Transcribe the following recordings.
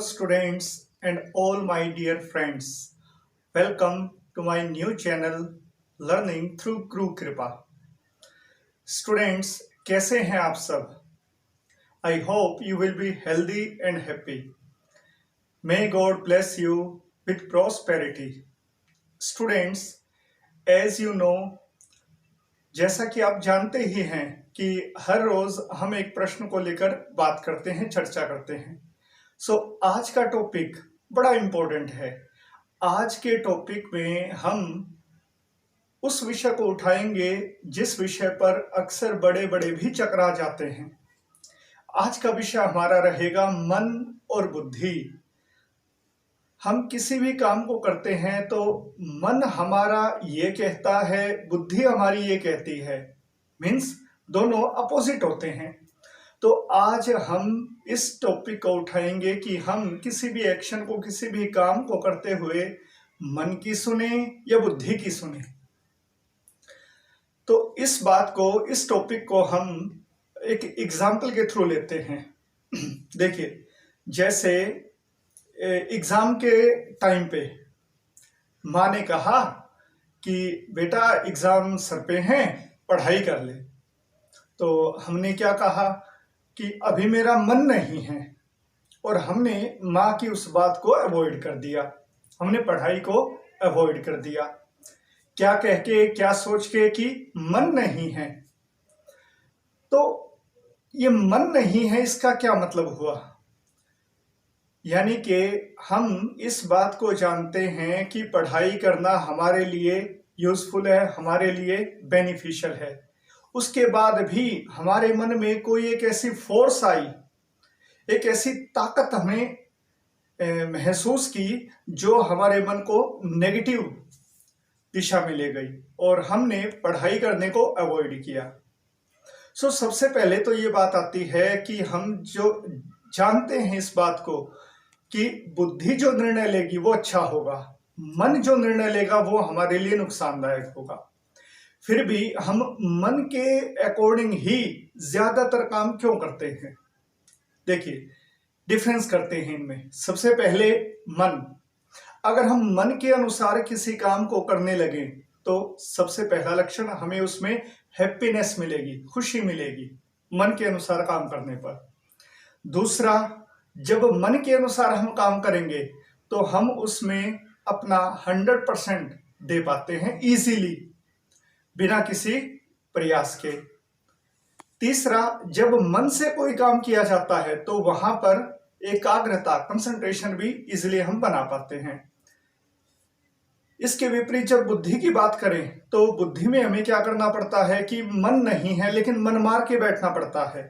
students and all my dear friends. Welcome to my new channel Learning through Guru Kripa. Students, कैसे हैं आप सब? I hope you will be healthy and happy. May God bless you with prosperity. Students, as you know, जैसा कि आप जानते ही हैं कि हर रोज हम एक प्रश्न को लेकर बात करते हैं, चर्चा करते हैं। आज का टॉपिक बड़ा इम्पोर्टेंट है। आज के टॉपिक में हम उस विषय को उठाएंगे जिस विषय पर अक्सर बड़े बड़े भी चकरा जाते हैं। आज का विषय हमारा रहेगा मन और बुद्धि। हम किसी भी काम को करते हैं तो मन हमारा ये कहता है, बुद्धि हमारी ये कहती है, मीन्स दोनों अपोजिट होते हैं। तो आज हम इस टॉपिक को उठाएंगे कि हम किसी भी एक्शन को, किसी भी काम को करते हुए मन की सुने या बुद्धि की सुने। तो इस बात को, इस टॉपिक को हम एक एग्जाम्पल के थ्रू लेते हैं। देखिए, जैसे एग्जाम के टाइम पे माँ ने कहा कि बेटा एग्जाम सर पे हैं, पढ़ाई कर ले। तो हमने क्या कहा कि अभी मेरा मन नहीं है, और हमने माँ की उस बात को अवॉइड कर दिया। हमने पढ़ाई को अवॉइड कर दिया, क्या कह के, क्या सोच के कि मन नहीं है। तो ये मन नहीं है, इसका क्या मतलब हुआ? यानी कि हम इस बात को जानते हैं कि पढ़ाई करना हमारे लिए यूजफुल है, हमारे लिए बेनिफिशियल है। उसके बाद भी हमारे मन में कोई एक ऐसी फोर्स आई, एक ऐसी ताकत हमें महसूस की जो हमारे मन को नेगेटिव दिशा में ले गई और हमने पढ़ाई करने को अवॉइड किया। सबसे पहले तो ये बात आती है कि हम जो जानते हैं इस बात को कि बुद्धि जो निर्णय लेगी वो अच्छा होगा, मन जो निर्णय लेगा वो हमारे लिए नुकसानदायक होगा। फिर भी हम मन के अकॉर्डिंग ही ज्यादातर काम क्यों करते हैं? देखिए, डिफरेंस करते हैं इनमें। सबसे पहले मन, अगर हम मन के अनुसार किसी काम को करने लगे तो सबसे पहला लक्षण हमें उसमें हैप्पीनेस मिलेगी, खुशी मिलेगी मन के अनुसार काम करने पर। दूसरा, जब मन के अनुसार हम काम करेंगे तो हम उसमें अपना 100% दे पाते हैं इजीली, बिना किसी प्रयास के। तीसरा, जब मन से कोई काम किया जाता है तो वहां पर एकाग्रता, कंसंट्रेशन भी इजीली हम बना पाते हैं। इसके विपरीत जब बुद्धि की बात करें तो बुद्धि में हमें क्या करना पड़ता है कि मन नहीं है लेकिन मन मार के बैठना पड़ता है।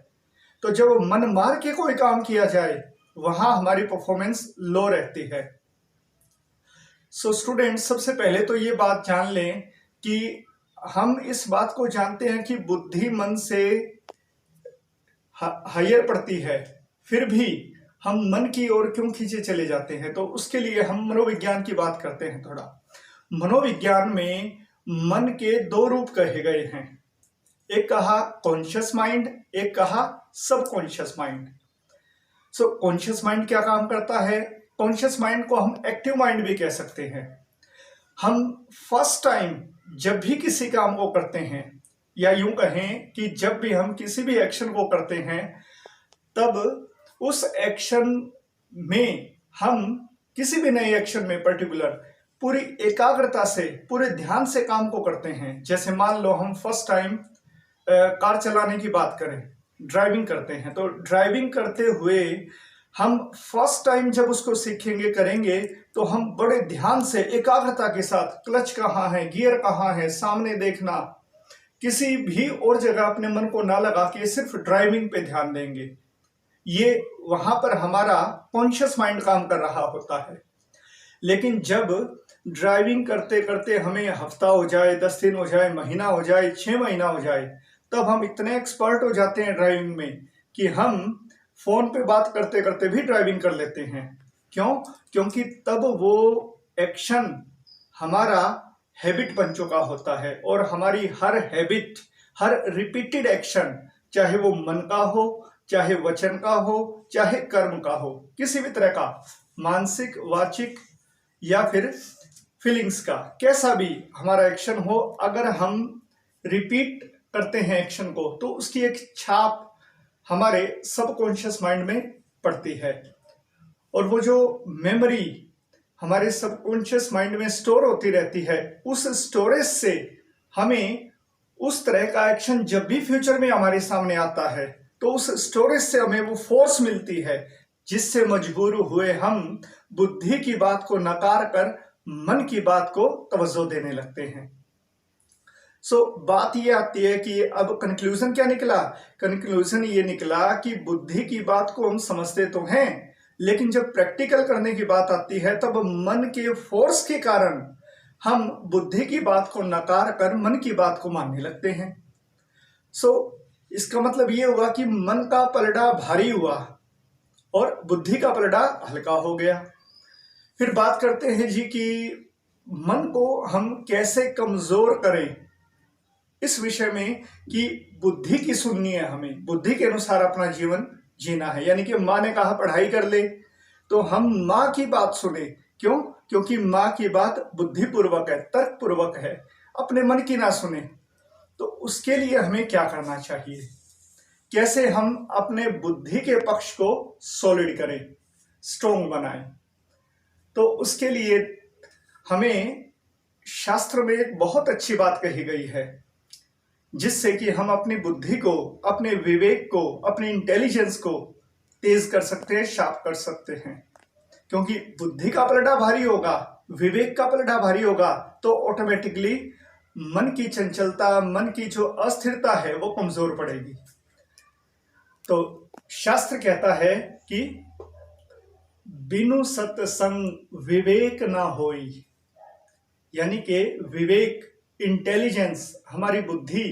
तो जब मन मार के कोई काम किया जाए वहां हमारी परफॉर्मेंस लो रहती है। स्टूडेंट्स, सबसे पहले तो ये बात जान लें कि हम इस बात को जानते हैं कि बुद्धि मन से हायर पड़ती है, फिर भी हम मन की ओर क्यों खींचे चले जाते हैं? तो उसके लिए हम मनोविज्ञान की बात करते हैं थोड़ा। मनोविज्ञान में मन के दो रूप कहे गए हैं, एक कहा कॉन्शियस माइंड, एक कहा सबकॉन्शियस माइंड। कॉन्शियस माइंड क्या काम करता है? कॉन्शियस माइंड को हम एक्टिव माइंड भी कह सकते हैं। हम फर्स्ट टाइम जब भी किसी काम को करते हैं, या यूं कहें कि जब भी हम किसी भी एक्शन को करते हैं, तब उस एक्शन में, हम किसी भी नए एक्शन में पर्टिकुलर पूरी एकाग्रता से, पूरे ध्यान से काम को करते हैं। जैसे मान लो हम फर्स्ट टाइम कार चलाने की बात करें, ड्राइविंग करते हैं, तो ड्राइविंग करते हुए हम फर्स्ट टाइम जब उसको सीखेंगे, करेंगे, तो हम बड़े ध्यान से, एकाग्रता के साथ, क्लच कहाँ है, गियर कहाँ है, सामने देखना, किसी भी और जगह अपने मन को ना लगा के सिर्फ ड्राइविंग पे ध्यान देंगे। ये वहां पर हमारा कॉन्शियस माइंड काम कर रहा होता है। लेकिन जब ड्राइविंग करते करते हमें हफ्ता हो जाए, 10 दिन हो जाए, महीना हो जाए, 6 महीना हो जाए, तब हम इतने एक्सपर्ट हो जाते हैं ड्राइविंग में कि हम फोन पे बात करते करते भी ड्राइविंग कर लेते हैं। क्यों? क्योंकि तब वो एक्शन हमारा हैबिट बन चुका होता है, और हमारी हर हैबिट, हर रिपीटेड एक्शन, चाहे वो मन का हो, चाहे वचन का हो चाहे कर्म का हो, किसी भी तरह का मानसिक, वाचिक या फिर फीलिंग्स का, कैसा भी हमारा एक्शन हो, अगर हम रिपीट करते हैं एक्शन को तो उसकी एक छाप हमारे सबकॉन्शियस माइंड में पड़ती है। और वो जो मेमोरी हमारे सबकॉन्शियस माइंड में स्टोर होती रहती है, उस स्टोरेज से हमें उस तरह का एक्शन जब भी फ्यूचर में हमारे सामने आता है तो उस स्टोरेज से हमें वो फोर्स मिलती है, जिससे मजबूर हुए हम बुद्धि की बात को नकार कर मन की बात को तवज्जो देने लगते हैं। बात ये आती है कि अब कंक्लूजन क्या निकला? कंक्लूजन ये निकला कि बुद्धि की बात को हम समझते तो हैं, लेकिन जब प्रैक्टिकल करने की बात आती है तब मन के फोर्स के कारण हम बुद्धि की बात को नकार कर मन की बात को मानने लगते हैं। इसका मतलब ये हुआ कि मन का पलड़ा भारी हुआ और बुद्धि का पलड़ा हल्का हो गया। फिर बात करते हैं जी कि मन को हम कैसे कमजोर करें, इस विषय में कि बुद्धि की सुननी है, हमें बुद्धि के अनुसार अपना जीवन जीना है। यानी कि माँ ने कहा पढ़ाई कर ले, तो हम माँ की बात सुने। क्यों? क्योंकि माँ की बात बुद्धिपूर्वक है, तर्कपूर्वक है, अपने मन की ना सुने। तो उसके लिए हमें क्या करना चाहिए? कैसे हम अपने बुद्धि के पक्ष को सॉलिड करें, स्ट्रोंग बनाएं? तो उसके लिए हमें शास्त्र में एक बहुत अच्छी बात कही गई है, जिससे कि हम अपनी बुद्धि को, अपने विवेक को, अपने इंटेलिजेंस को तेज कर सकते हैं, शार्प कर सकते हैं। क्योंकि बुद्धि का पलड़ा भारी होगा, विवेक का पलड़ा भारी होगा, तो ऑटोमेटिकली मन की चंचलता, मन की जो अस्थिरता है वो कमजोर पड़ेगी। तो शास्त्र कहता है कि बिनु सत्संग विवेक ना होई। यानी कि विवेक, इंटेलिजेंस, हमारी बुद्धि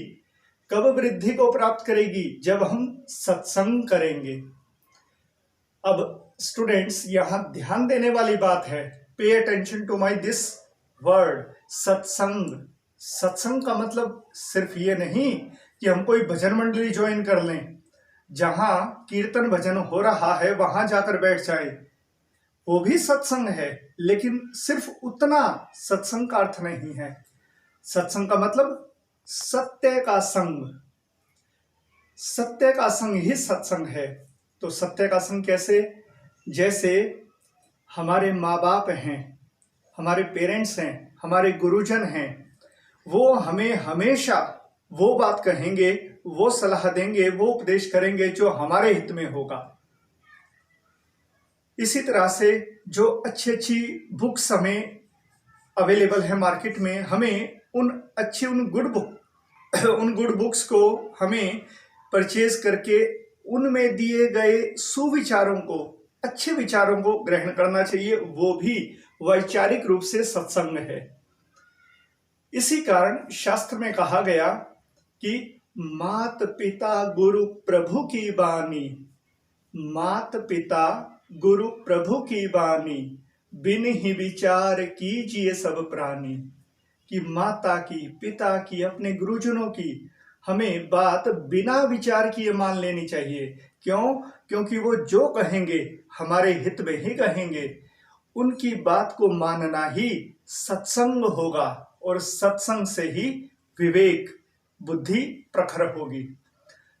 कब वृद्धि को प्राप्त करेगी? जब हम सत्संग करेंगे। अब स्टूडेंट्स, यहां ध्यान देने वाली बात है, pay attention to my this word, सत्संग। सत्संग का मतलब सिर्फ ये नहीं कि हम कोई भजन मंडली ज्वाइन कर लें, जहां कीर्तन भजन हो रहा है वहां जाकर बैठ जाए, वो भी सत्संग है, लेकिन सिर्फ उतना सत्संग का अर्थ नहीं है। सत्संग का मतलब सत्य का संग, सत्य का संग ही सत्संग है। तो सत्य का संग कैसे? जैसे हमारे माँ बाप हैं, हमारे पेरेंट्स हैं, हमारे गुरुजन हैं, वो हमें हमेशा वो बात कहेंगे, वो सलाह देंगे, वो उपदेश करेंगे जो हमारे हित में होगा। इसी तरह से जो अच्छी अच्छी बुक्स हमें अवेलेबल है मार्केट में, हमें उन गुड बुक्स को हमें परचेज करके उनमें दिए गए सुविचारों को, अच्छे विचारों को ग्रहण करना चाहिए। वो भी वैचारिक रूप से सत्संग है। इसी कारण शास्त्र में कहा गया कि मात पिता गुरु प्रभु की बानी, मात पिता गुरु प्रभु की बानी, बिन ही विचार कीजिए सब प्राणी। कि माता की, पिता की, अपने गुरुजनों की हमें बात बिना विचार किए मान लेनी चाहिए। क्यों? क्योंकि वो जो कहेंगे हमारे हित में ही कहेंगे। उनकी बात को मानना ही सत्संग होगा, और सत्संग से ही विवेक, बुद्धि प्रखर होगी।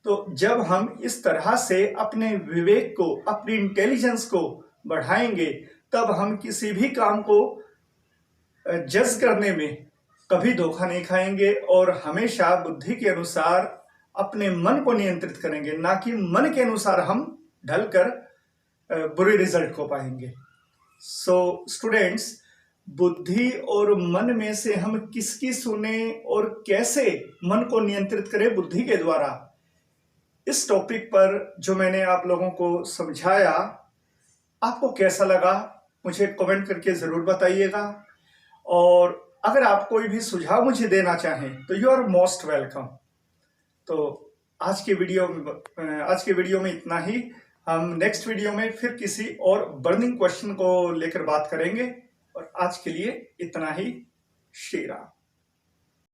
तो जब हम इस तरह से अपने विवेक को, अपनी इंटेलिजेंस को बढ़ाएंगे, तब हम किसी भी काम को जज करने में कभी धोखा नहीं खाएंगे, और हमेशा बुद्धि के अनुसार अपने मन को नियंत्रित करेंगे, ना कि मन के अनुसार हम ढलकर बुरे रिजल्ट को पाएंगे। स्टूडेंट्स, बुद्धि और मन में से हम किसकी सुने और कैसे मन को नियंत्रित करें बुद्धि के द्वारा, इस टॉपिक पर जो मैंने आप लोगों को समझाया, आपको कैसा लगा मुझे कमेंट करके जरूर बताइएगा। और अगर आप कोई भी सुझाव मुझे देना चाहें तो यू आर मोस्ट वेलकम। तो आज के वीडियो में इतना ही। हम नेक्स्ट वीडियो में फिर किसी और बर्निंग क्वेश्चन को लेकर बात करेंगे, और आज के लिए इतना ही। श्री राम।